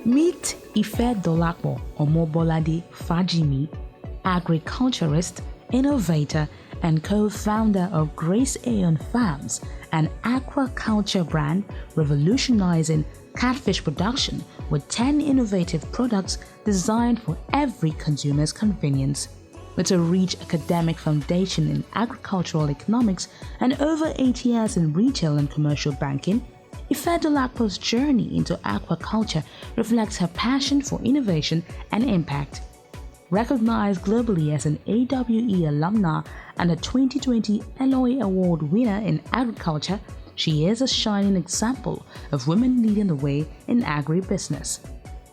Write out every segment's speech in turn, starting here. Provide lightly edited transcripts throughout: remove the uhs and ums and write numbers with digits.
Meet Ifedolapo Omobolade Fajimi, agriculturist, innovator, and co-founder of Graceaion Farms, an aquaculture brand revolutionizing catfish production with 10 innovative products designed for every consumer's convenience. With a rich academic foundation in agricultural economics and over 8 years in retail and commercial banking, Ifedolapo's journey into aquaculture reflects her passion for innovation and impact. Recognized globally as an AWE alumna and a 2020 Eloy Award winner in agriculture, she is a shining example of women leading the way in agribusiness.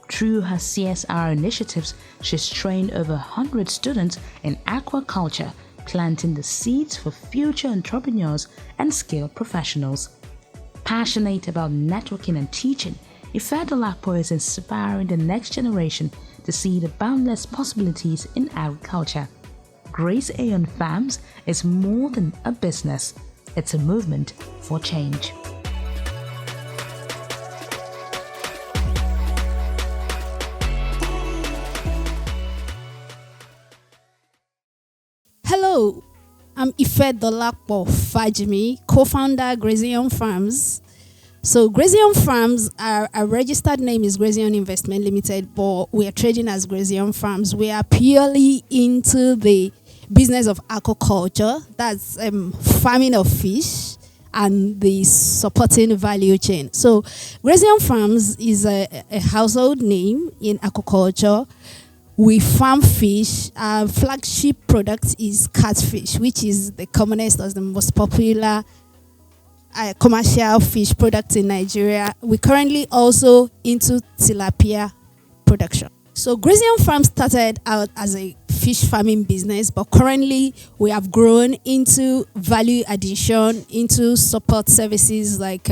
Through her CSR initiatives, she's trained over 100 students in aquaculture, planting the seeds for future entrepreneurs and skilled professionals. Passionate about networking and teaching, Ifedolapo is inspiring the next generation to see the boundless possibilities in agriculture. Graceaion Farms is more than a business, it's a movement for change. Hello, I'm Ifedolapo Fajimi, co-founder Graceaion Farms. So Graceaion Farms, our registered name is Graceaion Investment Limited, but we are trading as Graceaion Farms. We are purely into the business of aquaculture, that's farming of fish and the supporting value chain. So Graceaion Farms is a household name in aquaculture. We farm fish. Our flagship product is Catfish, which is the commonest or the most popular commercial fish product in Nigeria. We currently also into tilapia production. So Graceaion Farm started out as a fish farming business, but currently we have grown into value addition, into support services like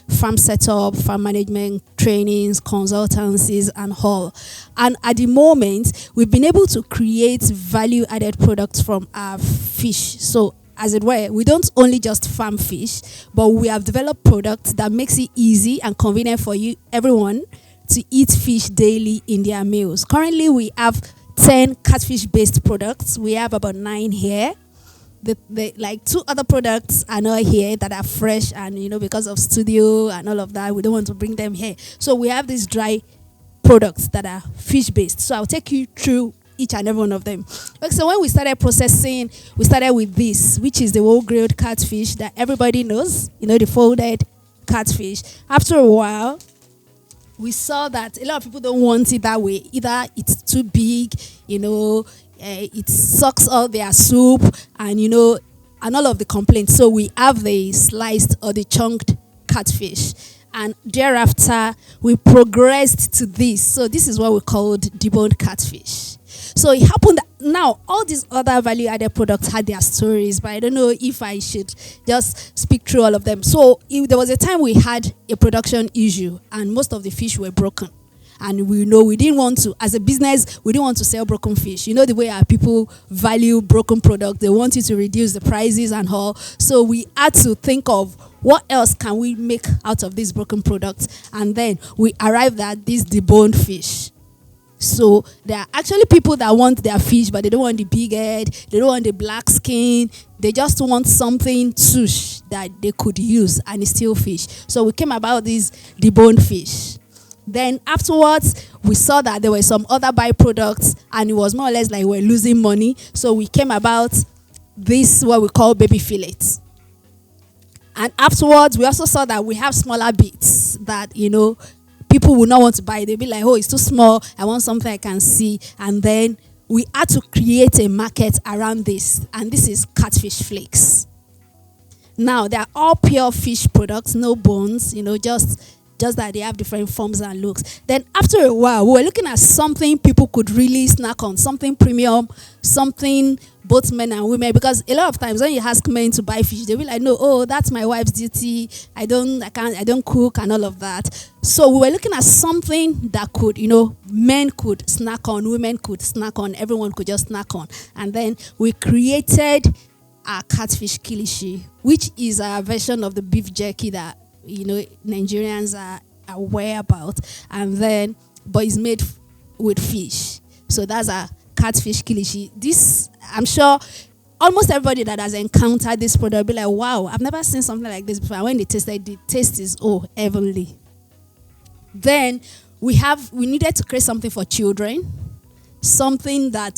farm setup, farm management, trainings, consultancies, and all. And at the moment, we've been able to create value-added products from our fish. So as it were, we don't only just farm fish, but we have developed products that makes it easy and convenient for you, everyone, to eat fish daily in their meals. Currently, we have 10 catfish-based products. We have about 9 here. Like 2 other products are not here that are fresh, and because of studio and all of that, we don't want to bring them here. So we have these dry products that are fish-based. So I'll take you through each and every one of them. Okay, so when we started processing, we started with this, which is the whole grilled catfish that everybody knows, the folded catfish. After a while, we saw that a lot of people don't want it that way. Either it's too big, it sucks all their soup, and all of the complaints. So we have the sliced or the chunked catfish. And thereafter, we progressed to this. So this is what we called deboned catfish. So it happened that now all these other value-added products had their stories, but I don't know if I should just speak through all of them. So there was a time we had a production issue, and most of the fish were broken. And we didn't want to, as a business, we didn't want to sell broken fish. The way our people value broken products, they want you to reduce the prices and all. So we had to think of what else can we make out of these broken products. And then we arrived at this deboned fish. So there are actually people that want their fish, but they don't want the big head, they don't want the black skin, they just want something tush that they could use, and it's still fish. So we came about this deboned fish. Then afterwards, we saw that there were some other byproducts, and it was more or less like we're losing money. So we came about this, what we call baby fillets. And afterwards, we also saw that we have smaller bits that, people will not want to buy. They'll be like, oh, it's too small. I want something I can see. And then we had to create a market around this. And this is catfish flakes. Now, they're all pure fish products, no bones, just that they have different forms and looks. Then after a while, we were looking at something people could really snack on, something premium, something both men and women. Because a lot of times when you ask men to buy fish, they'll be like, no, that's my wife's duty. I don't cook and all of that. So we were looking at something that could, men could snack on, women could snack on, everyone could just snack on. And then we created our catfish kilishi, which is a version of the beef jerky that Nigerians are aware about. And then but it's made with fish. So that's a catfish kilishi. This, I'm sure almost everybody that has encountered this product will be like, wow, I've never seen something like this before. And when they taste it, the taste is heavenly. Then we needed to create something for children, something that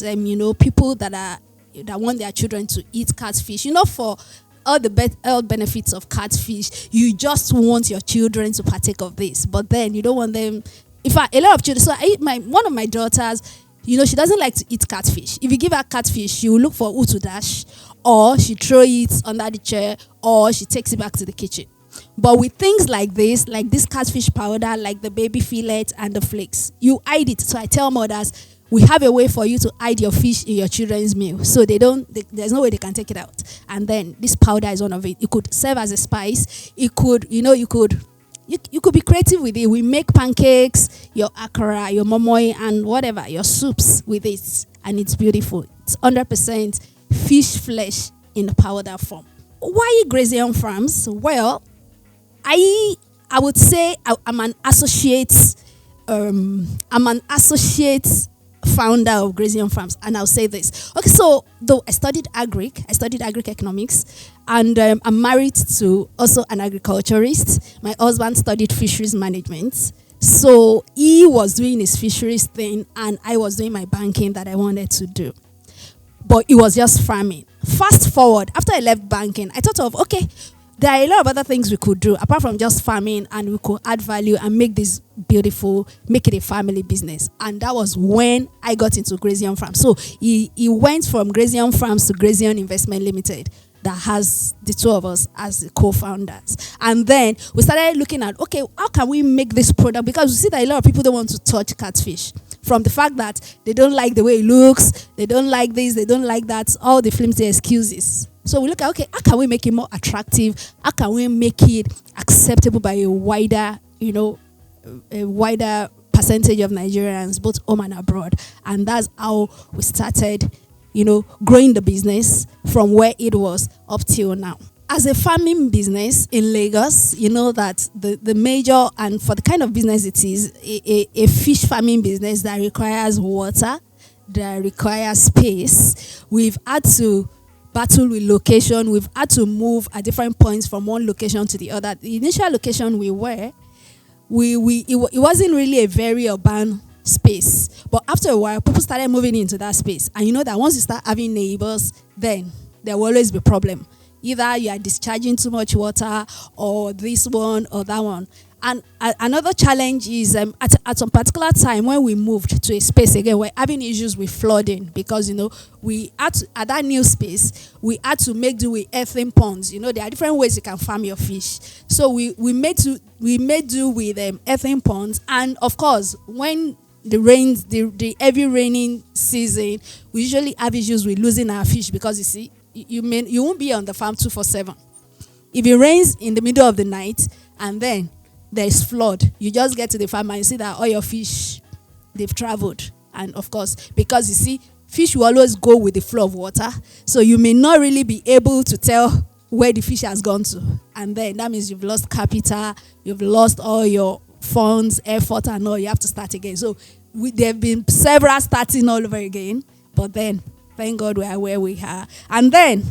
people that want their children to eat catfish. For all the health benefits of catfish, you just want your children to partake of this, but then you don't want them. In fact, a lot of children. So one of my daughters, she doesn't like to eat catfish. If you give her catfish, she will look for who to dash, or she throw it under the chair, or she takes it back to the kitchen. But with things like this catfish powder, like the baby fillet and the flakes, you hide it. So I tell mothers, we have a way for you to hide your fish in your children's meal, so there's no way they can take it out. And then this powder is one of it. It could serve as a spice. It could, you could be creative with it. We make pancakes, your akara, your momoy, and whatever, your soups with it. And it's beautiful. It's 100% fish flesh in powder form. Why Graceaion Farms? Well, I would say I'm an associate founder of Graceaion Farms, and I'll say this. Okay, so though I studied agri-economics, and I'm married to also an agriculturist. My husband studied fisheries management, so he was doing his fisheries thing, and I was doing my banking that I wanted to do. But it was just farming. Fast forward, after I left banking, I thought of, okay, there are a lot of other things we could do apart from just farming, and we could add value and make this beautiful, make it a family business. And that was when I got into Graceaion Farms. So he went from Graceaion Farms to Graceaion Investment Limited, that has the two of us as the co-founders. And then we started looking at, okay, how can we make this product? Because we see that a lot of people don't want to touch catfish. From the fact that they don't like the way it looks, they don't like this, they don't like that, all the flimsy excuses. So we look at, okay, how can we make it more attractive? How can we make it acceptable by a wider percentage of Nigerians, both home and abroad? And that's how we started, growing the business from where it was up till now. As a farming business in Lagos, you know that the major, and for the kind of business it is, a fish farming business that requires water, that requires space. We've had to battle with location. We've had to move at different points from one location to the other. The initial location it wasn't really a very urban space. But after a while, people started moving into that space. And you know that once you start having neighbors, then there will always be a problem. Either you are discharging too much water, or this one or that one. And another challenge is at some particular time when we moved to a space again, we're having issues with flooding, because we had to, at that new space, we had to make do with earthen ponds. There are different ways you can farm your fish. So we made do with earthen ponds, and of course when the heavy raining season, we usually have issues with losing our fish, because you see, you won't be on the farm 24/7. If it rains in the middle of the night and then there's flood, you just get to the farm and you see that all your fish, they've traveled. And of course, because you see, fish will always go with the flow of water, so you may not really be able to tell where the fish has gone to. And then that means you've lost capital, you've lost all your funds, effort, and all. You have to start again. So there have been several starting all over again, but then thank God we are where we are. And then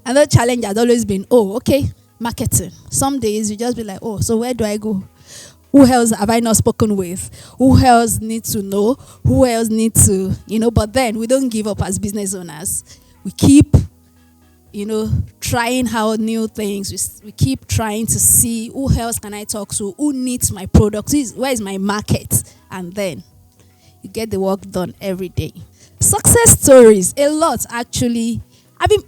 another challenge has always been, marketing. Some days you just be like, so where do I go? Who else have I not spoken with? Who else needs to know? Who else needs to, but then we don't give up as business owners. We keep, trying out new things. We keep trying to see who else can I talk to? Who needs my product? Where is my market? And then you get the work done every day. Success stories, a lot actually.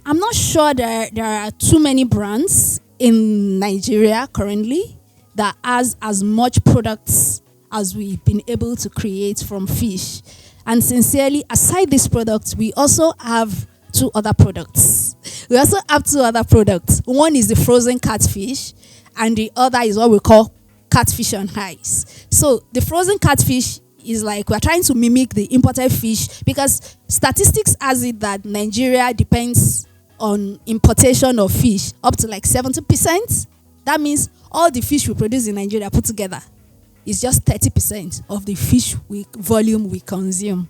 I'm not sure there are too many brands in Nigeria currently that has as much products as we've been able to create from fish. And sincerely, aside this product, we also have two other products. One is the frozen catfish, and the other is what we call catfish on ice. So the frozen catfish is like we're trying to mimic the imported fish, because statistics has it that Nigeria depends on importation of fish up to like 70%. That means all the fish we produce in Nigeria put together is just 30% of the fish volume we consume.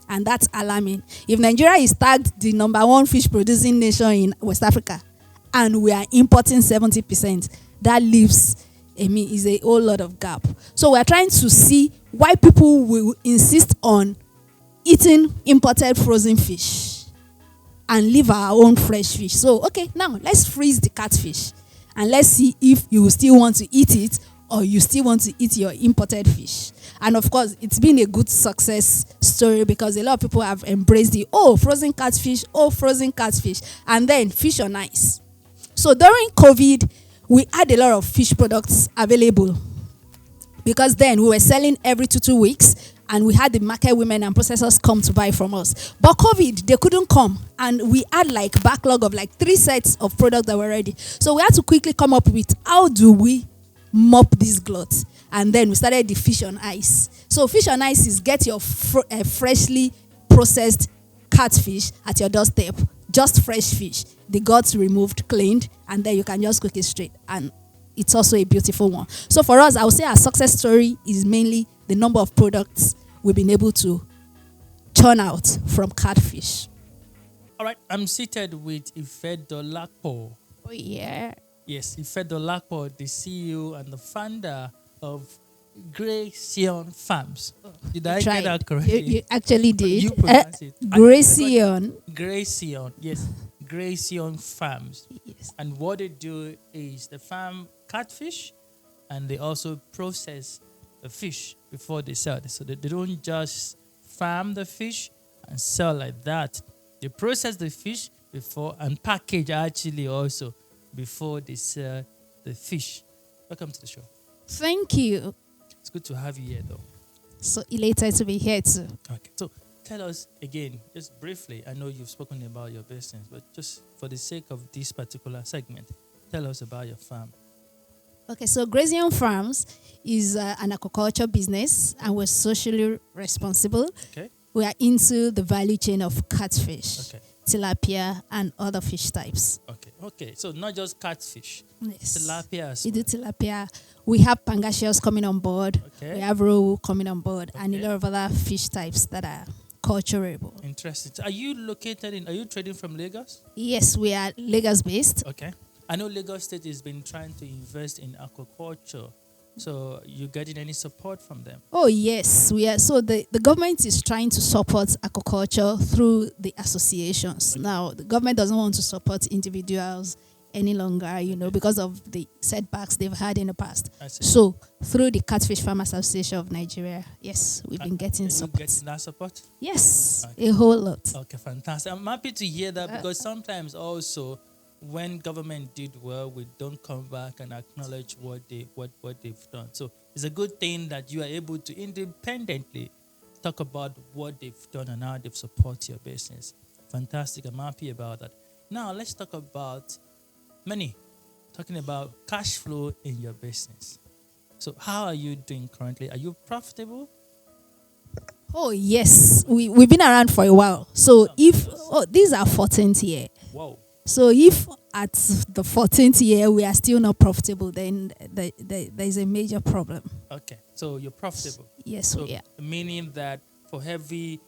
And that's alarming. If Nigeria is tagged the number one fish producing nation in West Africa, and we are importing 70%, that leaves, is a whole lot of gap. So we are trying to see why people will insist on eating imported frozen fish and leave our own fresh fish. So, okay, now let's freeze the catfish and let's see if you still want to eat it or you still want to eat your imported fish. And of course, it's been a good success story because a lot of people have embraced the, frozen catfish, and then fish on ice. So during COVID, we had a lot of fish products available because then we were selling every 2 weeks and we had the market women and processors come to buy from us. But COVID, they couldn't come and we had like backlog of like 3 sets of products that were ready. So we had to quickly come up with how do we mop this glut, and then we started the fish on ice. So fish on ice is get your freshly processed catfish at your doorstep, just fresh fish, the guts removed, cleaned, and then you can just cook it straight, and it's also a beautiful one. So for us, I would say our success story is mainly the number of products we've been able to churn out from catfish. All right, I'm seated with Ifedolapo. Oh yeah. Yes, Ifedolapo, the CEO and the founder of Graceaion Farms. Did I get that correctly? You actually did. You pronounced it. Graceaion. Graceaion, yes. Graceaion Farms. Yes. And what they do is they farm catfish and they also process the fish before they sell it. So they don't just farm the fish and sell like that. They process the fish before and package actually also before they sell the fish. Welcome to the show. Thank you. It's good to have you here, though. So elated to be here too. Okay, so tell us again, just briefly. I know you've spoken about your business, but just for the sake of this particular segment, tell us about your farm. Okay, so Graceaion Farms is an aquaculture business, and we're socially responsible. Okay. We are into the value chain of catfish, Okay. tilapia, and other fish types. Okay. So not just catfish. Yes. Tilapia as We well. do tilapia. We have pangasius coming on board. Okay. We have rohu coming on board, and a Okay. lot of other fish types that are culturable. Interesting. So are you trading from Lagos? Yes, we are Lagos based. Okay. I know Lagos State has been trying to invest in aquaculture. So you getting any support from them? Oh, yes, we are. So the government is trying to support aquaculture through the associations. Okay. Now, the government doesn't want to support individuals any longer, because of the setbacks they've had in the past. I see. So through the Catfish Farmers Association of Nigeria, yes, we've been getting Are you support. getting that support? Yes, Okay. a whole lot. Okay, fantastic. I'm happy to hear that because sometimes also when government did well, we don't come back and acknowledge what they've done. So it's a good thing that you are able to independently talk about what they've done and how they've supported your business. Fantastic. I'm happy about that. Now let's talk about talking about cash flow in your business. So how are you doing currently? Are you profitable? Oh, yes, we've been around for a while. So these are 14th year. Wow. So if at the 14th year we are still not profitable, then there is a major problem. Okay, so you're profitable. Yes, So we are. meaning that for every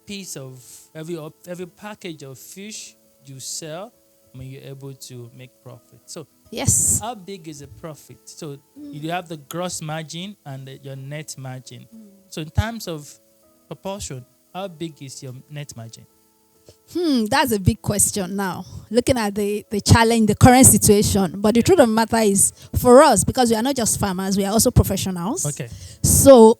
piece of every package of fish you sell, you're able to make profit. So Yes. how big is the profit? So you have the gross margin and your net margin. So in terms of proportion, how big is your net margin? That's a big question now. Looking at the challenge, the current situation. But the truth of the matter is, for us, because we are not just farmers, we are also professionals. Okay. So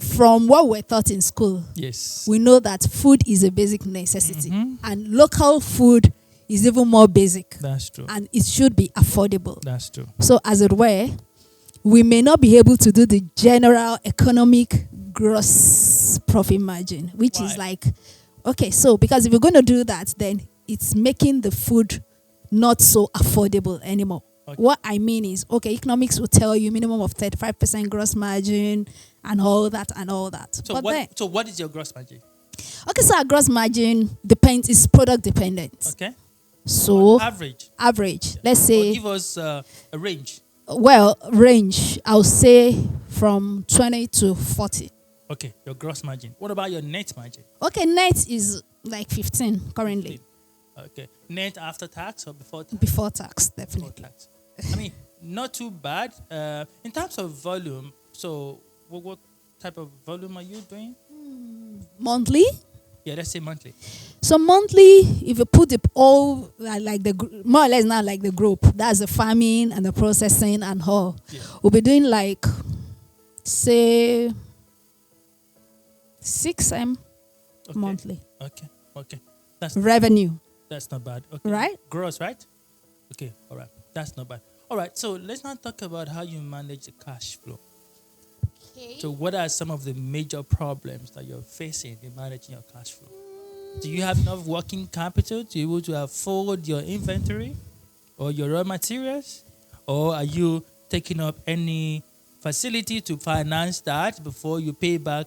from what we're taught in school, Yes. we know that food is a basic necessity. Mhm. And local food is even more basic. That's true. And it should be affordable. That's true. So as it were, we may not be able to do the general economic gross profit margin, which is Why? like, okay, so because if you're going to do that, then it's making the food not so affordable anymore. Okay. What I mean is, okay, economics will tell you minimum of 35% gross margin and all that and all that. So what is your gross margin? Okay, so our gross margin depends, is product dependent. Okay. So Average. average, let's say, Or give us a range. well, range, I'll say from 20 to 40. Okay, your gross margin. What about your net margin? Okay, net is like 15 currently. Okay, net after tax or before tax? Before tax, Before definitely. tax. I mean, not too bad. In terms of volume, so what type of volume are you doing? Monthly. Yeah, let's say monthly. So monthly, if you put it all like more or less now like the group, that's the farming and the processing and all. Yeah. We'll be doing like, say, 6M Okay. monthly Okay. That's revenue, not bad. Okay. right? Gross, right? Okay, all right. That's not bad. All right, so let's now talk about how you manage the cash flow. Okay. So what are some of the major problems that you're facing in managing your cash flow? Do you have enough working capital to be able to afford your inventory or your raw materials? Or are you taking up any facility to finance that before you pay back?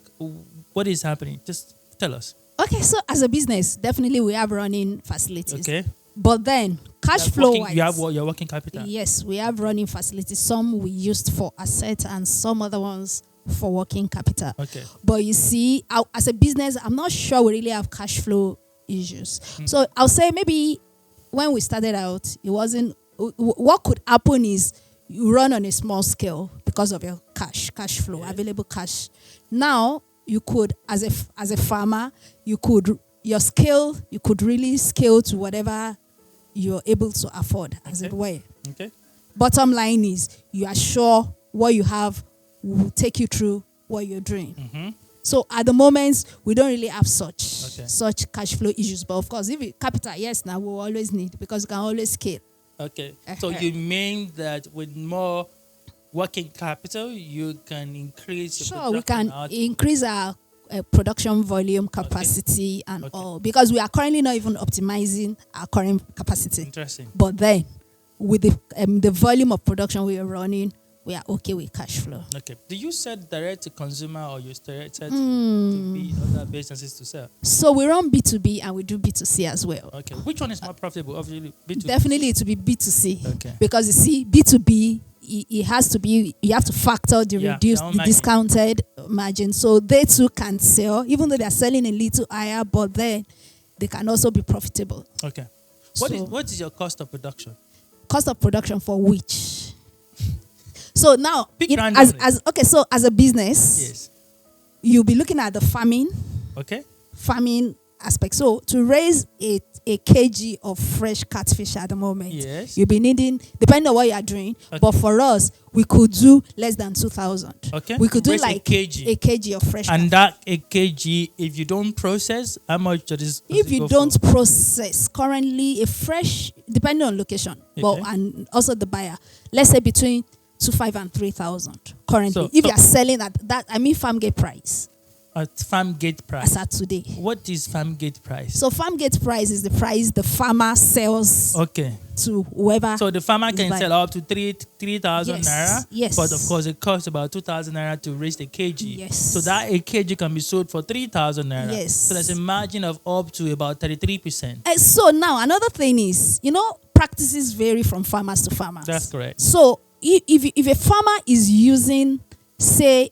What is happening? Just tell us. Okay, so as a business, definitely we have running facilities. Okay. But then cash flow wise, you have your working capital. yes, we have running facilities. Some we used for assets and some other ones for working capital. Okay. But you see, as a business, I'm not sure we really have cash flow issues. So I'll say maybe when we started out, it wasn't. What could happen is you run on a small scale because of your cash flow, Yeah. available cash. Now you could, as a farmer, you could really scale to whatever you're able to afford, as it were. Okay. Bottom line is you are sure what you have will take you through what you're doing. Mm-hmm. So at the moment, we don't really have such cash flow issues. But of course, if it capital, yes, now we'll always need because we can always scale. Okay. So you mean that with more working capital, you can increase your Sure, we can output? increase our production volume capacity and all because we are currently not even optimizing our current capacity. Interesting. But then, with the volume of production we are running, we are okay with cash flow. Okay. Do you sell direct to consumer or you sell to be other businesses to sell? So we run B2B and we do B2C as well. Okay. Which one is more profitable? Obviously, B2B. Definitely it will be B2C. Okay. Because you see, B2B, it has to be, you have to factor the reduced, the discounted margin. So they too can sell, even though they're selling a little higher, but then they can also be profitable. Okay. So What is your cost of production? cost of production for which? So now, so as a business, Yes. you'll be looking at the farming aspect. So to raise a kg of fresh catfish at the moment, Yes. you'll be needing, depending on what you are doing, but for us, we could do less than 2,000. Okay. We could do Raise like a kg of fresh And catfish. that a kg, if you don't process, how much does If it you go don't for? process, currently a fresh, depending on location, Okay. and also the buyer, let's say between 2,500 and 3,000 currently. So If you are selling at that, I mean farm gate price. At farm gate price. As at today. What is farm gate price? So farm gate price is the price the farmer sells to whoever. So the farmer can sell up to 3,000 Yes, naira. yes. But of course, it costs about 2,000 naira to raise the kg. Yes. So that a kg can be sold for 3,000 naira. Yes. So there's a margin of up to about 33%. So now another thing is, practices vary from farmers to farmers. That's correct. So if a farmer is using, say,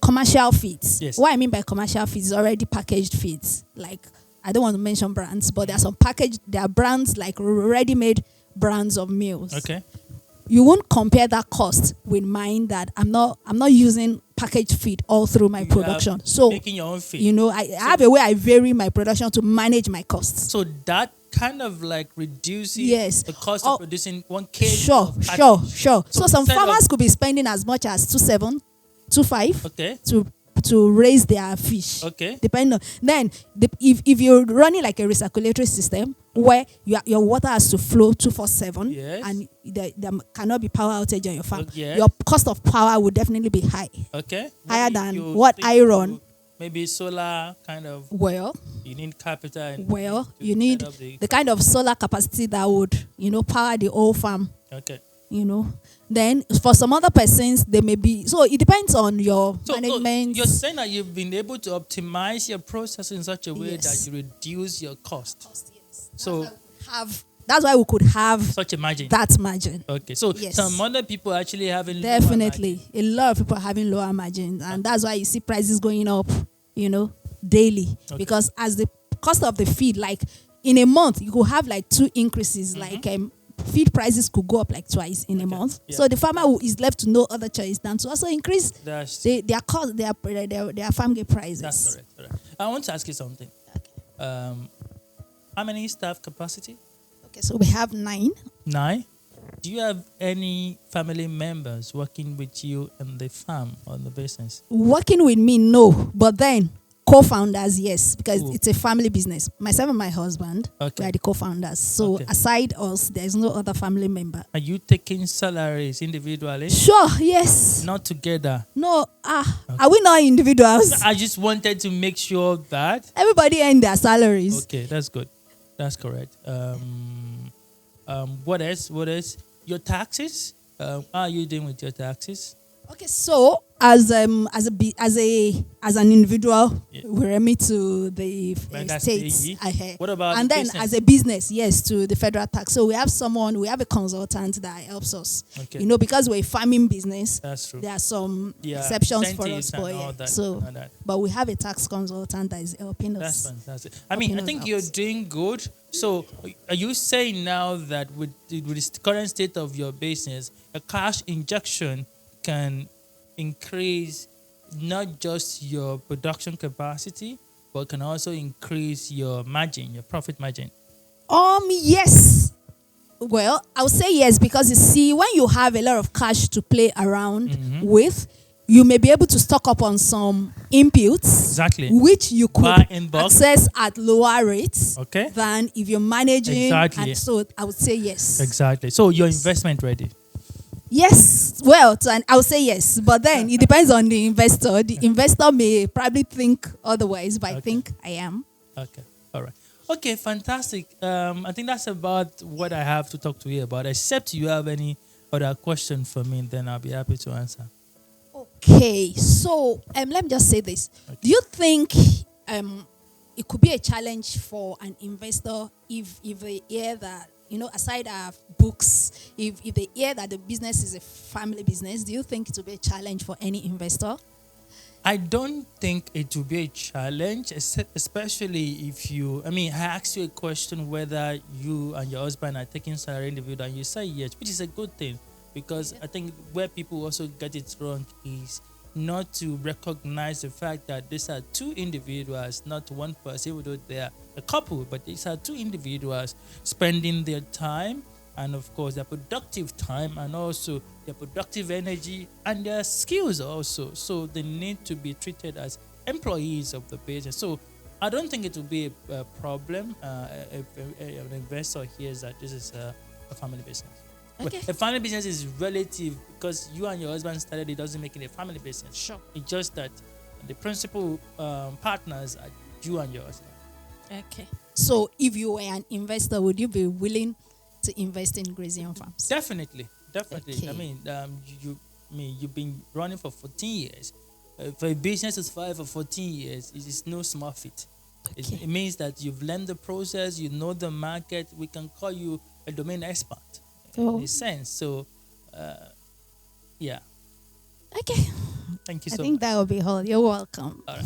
commercial feeds. Yes. What I mean by commercial feeds is already packaged feeds. Like, I don't want to mention brands, but there are brands like ready-made brands of meals. Okay. You won't compare that cost with mine that I'm not using packaged feed all through my production. So making your own feed. I have a way I vary my production to manage my costs. So that kind of like reduces the cost of producing 1 kg. Sure. So some farmers could be spending as much as 2,700, 2,500 to raise their fish. Okay. Depending on then if you're running like a recirculatory system where your water has to flow 247 and there cannot be power outage on your farm, your cost of power would definitely be high. Okay. Higher than what I run. Maybe solar kind of. Well, you need capital. And you need the kind of solar capacity that would power the whole farm. Okay. Then for some other persons, they may be. So it depends on your management. You're saying that you've been able to optimize your process in such a way that you reduce your cost. Yes. So have That's why we could have Such a margin. that margin. Okay, so Yes. some other people are actually having Definitely. A lot of people are having lower margins. And that's why you see prices going up, daily. Okay. Because as the cost of the feed, like in a month, you could have like 2 increases. Like feed prices could go up like twice in a month. Yeah. So the farmer who is left to no other choice than to also increase their cost, their farm gate prices. That's correct. I want to ask you something. How many staff capacity? Okay, so we have 9. 9. Do you have any family members working with you in the farm or the business? Working with me, no. But then co-founders, yes, because Ooh. it's a family business. Myself and my husband, we are the co-founders. So aside us, there's no other family member. Are you taking salaries individually? Sure, yes. Not together? No, are we not individuals? I just wanted to make sure that... Everybody earn their salaries. Okay, that's good. That's correct. What else? Your taxes? How are you doing with your taxes? Okay, so as an individual, we remit to the states. What about and the then business? as a business, yes, to the federal tax. So we have a consultant that helps us. Okay. Because we're a farming business. That's true. There are some exceptions for us, but but we have a tax consultant that is helping us. That's fantastic. I think you're doing good. So, are you saying now that with the current state of your business, a cash injection can increase not just your production capacity, but can also increase your margin, your profit margin? Yes. Well, I would say yes, because you see, when you have a lot of cash to play around with, you may be able to stock up on some inputs, exactly, which you could access at lower rates okay, than if you're managing. Exactly. And so I would say yes. Exactly. So your investment ready? Yes. Well, I would say yes, but then it depends on the investor. The investor may probably think otherwise, but I think I am. Okay. All right. Okay, fantastic. I think that's about what I have to talk to you about. Except you have any other question for me, then I'll be happy to answer. Okay, so let me just say this. Okay. Do you think it could be a challenge for an investor if they hear that, aside our books, if they hear that the business is a family business, do you think it will be a challenge for any investor? I don't think it will be a challenge, especially if I asked you a question whether you and your husband are taking salary individual, and you say yes, which is a good thing, because I think where people also get it wrong is not to recognize the fact that these are 2 individuals, not one person, even though they are a couple, but these are 2 individuals spending their time, and of course their productive time, and also their productive energy and their skills also. So they need to be treated as employees of the business. So I don't think it will be a problem if an investor hears that this is a family business. Okay. A family business is relative, because you and your husband started it doesn't make it a family business. Sure. It's just that the principal partners are you and your husband. Okay. So if you were an investor, would you be willing to invest in Graceaion Farms? Definitely. Okay. You've been running for 14 years. For a business to survive for 14 years, it is no small feat. Okay. It means that you've learned the process, you know the market. We can call you a domain expert in a sense. So, yeah. Okay. Thank you I so think much. that will be all. You're welcome. All right.